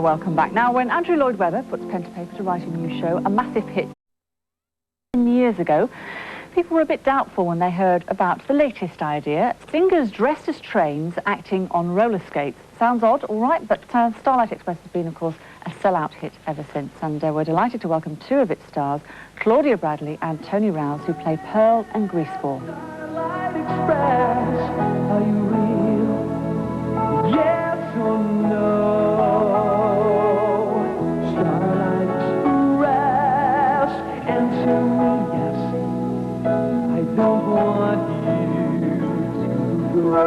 Welcome back. Now, when Andrew Lloyd Webber puts pen to paper to write a new show, a massive hit 10 years ago, people were a bit doubtful when they heard about the latest idea. Singers dressed as trains acting on roller skates. Sounds odd, all right, but Starlight Express has been, of course, a sellout hit ever since. And we're delighted to welcome two of its stars, Claudia Bradley and Tony Rouse, who play Pearl and Greaseball. Starlight Express, are you real? Yes or no? Starlight Express, answer me yes. I don't want you to go.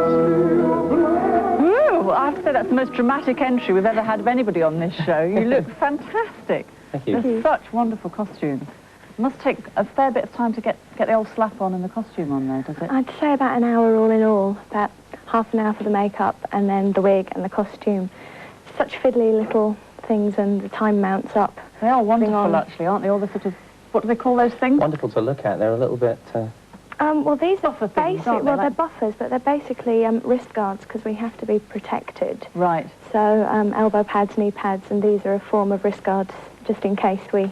Woo! I have to say that's the most dramatic entry we've ever had of anybody on this show. You look fantastic. Thank you. There's such wonderful costumes. It must take a fair bit of time to get the old slap on and the costume on there, does it? I'd say about an hour all in all, about half an hour for the makeup and then the wig and the costume. Such fiddly little things and the time mounts up. They are wonderful, actually, aren't they? All the sort of, what do they call those things? Wonderful to look at. They're a little bit... Well, these are buffer things, basic. aren't they? Well, they're buffers, but they're basically wrist guards because we have to be protected. Right. So elbow pads, knee pads, and these are a form of wrist guards just in case we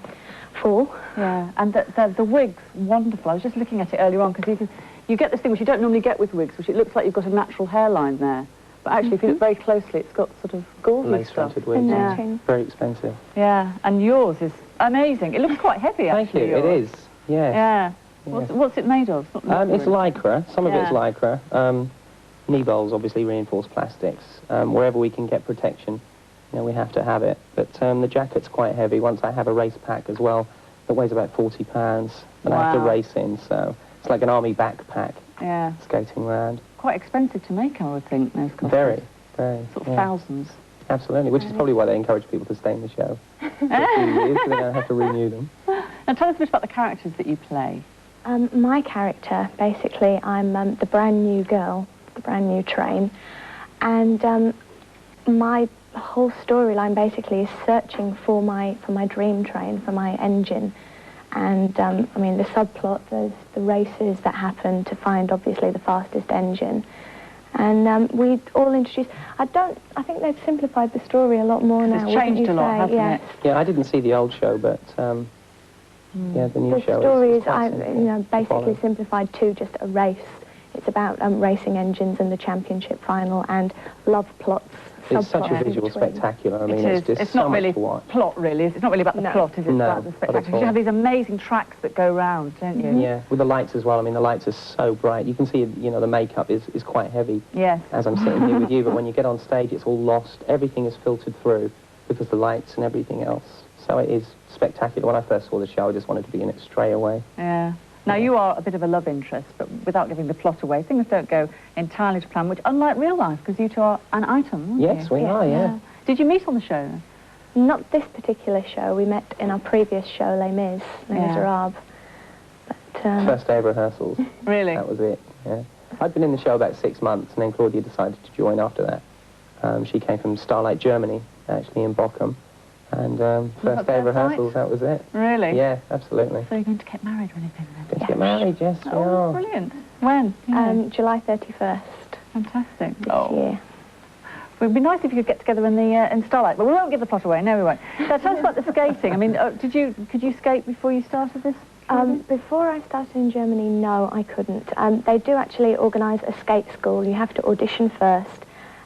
fall. Yeah, and the wig's wonderful. I was just looking at it earlier on because you get this thing which you don't normally get with wigs, which it looks like you've got a natural hairline there. But actually, if you look very closely, it's got sort of gauzy stuff. lace-fronted wigs. Yeah. Very expensive. Yeah, and yours is amazing. It looks quite heavy, actually. Thank you. Yours. It is. Yes. Yeah. Yes. What's it made of? It's lycra. Some of it's Yeah. lycra. Knee bowls, obviously, reinforced plastics. Wherever we can get protection, you know, we have to have it. But the jacket's quite heavy. Once I have a race pack as well, that weighs about 40 pounds, and I have to Wow. race in, so it's like an army backpack Yeah. skating around. Quite expensive to make, I would think, those costumes. Very, very. Sort of yeah. thousands. Absolutely, which is probably why they encourage people to stay in the show for a few years, so they don't have to renew them. Now, tell us a bit about the characters that you play. My character, basically, I'm the brand new girl, the brand new train, and my whole storyline basically is searching for my dream train, for my engine. And I mean, the subplot, there's the races that happen to find obviously the fastest engine. And we all introduced, I think they've simplified the story a lot more now. It's changed a lot, hasn't yes. it? Yeah, I didn't see the old show, but yeah, the new The show story is is, quite simple basically to follow. simplified to just a race. It's about racing engines and the championship final and love plots. It's such a subplots in visual between. spectacular. I mean, It it's is. just It's so not really much to watch. plot, really. It's not really about the No. plot, is it? It's No, about the not at spectacle. all. You have these amazing tracks that go round, don't you? Yeah, with the lights as well. I mean, the lights are so bright. You can see, you know, the makeup is quite heavy Yes. as I'm sitting here with you, but when you get on stage, it's all lost. Everything is filtered through because the lights and everything else. So it is spectacular. When I first saw the show, I just wanted to be in it straight away. Yeah. Now, you are a bit of a love interest, but without giving the plot away, things don't go entirely to plan, which, unlike real life, because you two are an item, aren't Yes, you? we are, yeah. Did you meet on the show? Not this particular show. We met in our previous show, Les Mis, Les Yeah. Miserables. But, First day of rehearsals. Really? That was it, yeah. I'd been in the show about 6 months, and then Claudia decided to join after that. She came from Starlight, Germany, actually, in Bochum. And first day of first night? rehearsals, that was it. Really? Yeah, absolutely. So you're going to get married or anything then? Going to get married, yes, we Oh, are. brilliant. When? Yeah. July 31st Fantastic. this year. It would be nice if you could get together in Starlight, but we won't give the plot away. No, we won't. So tell us about the skating. I mean, could you skate before you started this? Before I started in Germany, no, I couldn't. They do actually organise a skate school. You have to audition first,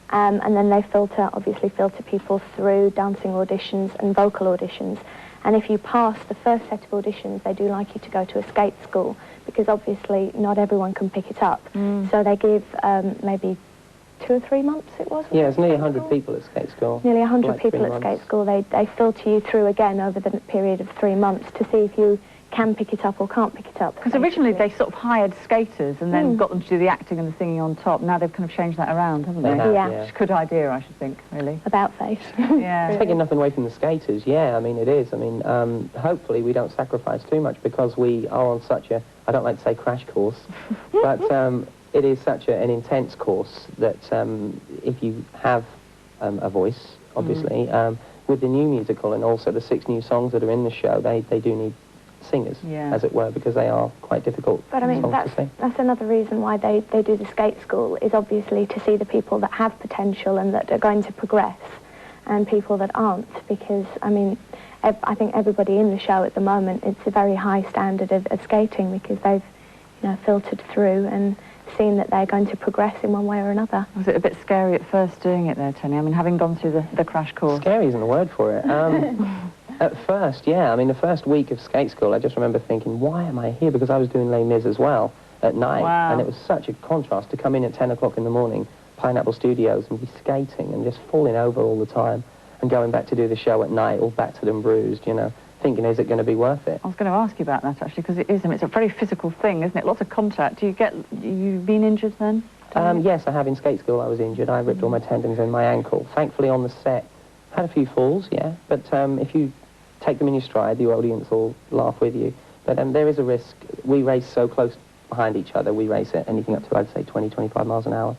and then they obviously filter people through dancing auditions and vocal auditions. And if you pass the first set of auditions, they do like you to go to a skate school, because obviously not everyone can pick it up. So they give maybe 2 or 3 months, it was? Yeah, there's nearly 100 people at skate school. Nearly 100 Like people 3 at months. skate school. They filter you through again over the period of 3 months to see if you can pick it up or can't pick it up. Because originally basically. they sort of hired skaters and then got them to do the acting and the singing on top. Now they've kind of changed that around, haven't they? They have, Yeah. yeah. It's a good idea, I should think, really. About face. Yeah. Taking nothing away from the skaters, yeah, I mean, it is. I mean, hopefully we don't sacrifice too much because we are on such a, I don't like to say crash course, but it is such an intense course that if you have a voice, obviously, with the new musical and also the 6 new songs that are in the show, they do need singers, as it were, because they are quite difficult But I mean, songs to sing. that's another reason why they do the skate school, is obviously to see the people that have potential and that are going to progress. and people that aren't, because, I mean, I think everybody in the show at the moment, it's a very high standard of skating, because they've, you know, filtered through and seen that they're going to progress in one way or another. Was it a bit scary at first doing it there, Tony? I mean, having gone through the crash course. Scary isn't the word for it. At first, yeah. I mean, the first week of skate school, I just remember thinking, why am I here? Because I was doing Les Mis as well at night. Wow. And it was such a contrast to come in at 10 o'clock in the morning, Pineapple Studios, and be skating and just falling over all the time, and going back to do the show at night, all battered and bruised, you know, thinking, is it going to be worth it? I was going to ask you about that, actually, because it is. I mean, it's a very physical thing, isn't it? Lots of contact. You've been injured then? Yes, I have. In skate school, I was injured. I ripped all my tendons in my ankle. Thankfully, on the set, had a few falls, yeah. But if you take them in your stride, the audience will laugh with you. But there is a risk. We race so close behind each other. We race at anything up to, I'd say, 20, 25 miles an hour.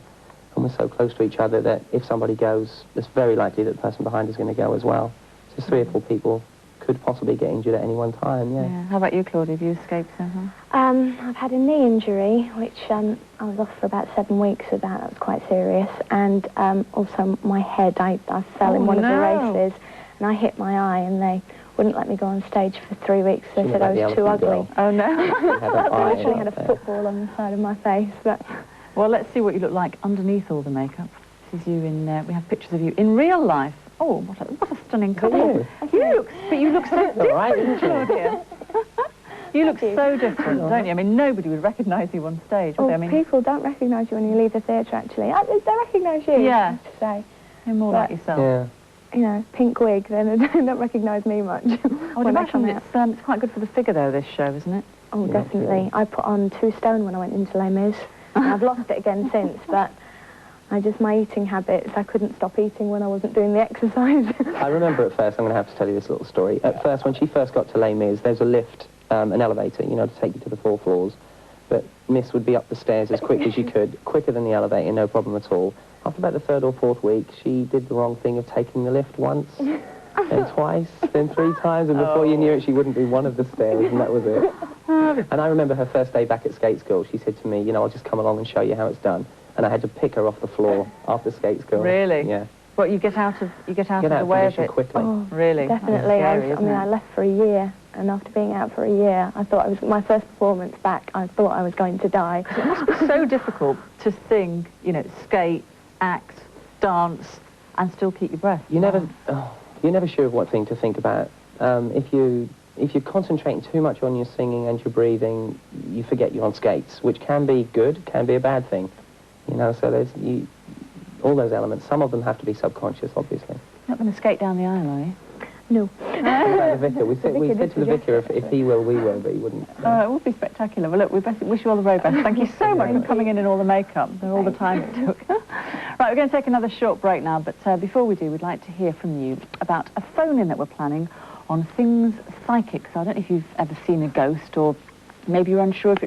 And we're so close to each other that if somebody goes, it's very likely that the person behind is going to go as well. So 3 or 4 people could possibly get injured at any one time, yeah. How about you, Claudia? Have you escaped somehow? I've had a knee injury, which I was off for about 7 weeks with that. That was quite serious. And also my head, I fell in one of the races, and I hit my eye, and they wouldn't let me go on stage for 3 weeks. They said I was too ugly. Oh, no. I literally had a football on the side of my face. But well, let's see what you look like underneath all the makeup. This is you in, we have pictures of you in real life. Oh, what a stunning couple. You look so different, right, Claudia. You look so different, don't you? I mean, nobody would recognise you on stage, would they? I mean, people don't recognise you when you leave the theatre, actually. They recognise you, I have to say. You're more like yourself. Yeah. You know, pink wig, then they don't recognise me much. I would imagine it's quite good for the figure, though, this show, isn't it? Oh, definitely. I put on 2 stone when I went into Les Mis. And I've lost it again since, but my eating habits, I couldn't stop eating when I wasn't doing the exercise. I remember at first, I'm going to have to tell you this little story. At first, when she first got to Les Mis, there's a lift, an elevator, you know, to take you to the 4 floors. But Miss would be up the stairs as quick as she could, quicker than the elevator, no problem at all. After about the 3rd or 4th week, she did the wrong thing of taking the lift once, then twice, then 3 times, and before you knew it, she wouldn't be one of the stairs, and that was it. And I remember her first day back at skate school, she said to me, you know, I'll just come along and show you how it's done. And I had to pick her off the floor after skate school. Really? Yeah. What, you get out of the way of it quickly. Oh, really? Definitely. Scary, I left for a year, and after being out for a year, I thought my first performance back, I thought I was going to die. It must be so difficult to sing, you know, skate, act, dance, and still keep your breath. You're never sure of what thing to think about. If you're concentrating too much on your singing and your breathing, you forget you're on skates, which can be good, can be a bad thing. You know, so there's all those elements. Some of them have to be subconscious, obviously. You're not going to skate down the aisle, are you? No. What about the vicar? We said to the vicar if he will, we will, but he wouldn't. It would be spectacular. Well, look, we wish you all the very best. Thank you so much for coming in all the makeup and all the time it took. Right, we're going to take another short break now, but before we do, we'd like to hear from you about a phone-in that we're planning on things psychic. So I don't know if you've ever seen a ghost, or maybe you're unsure if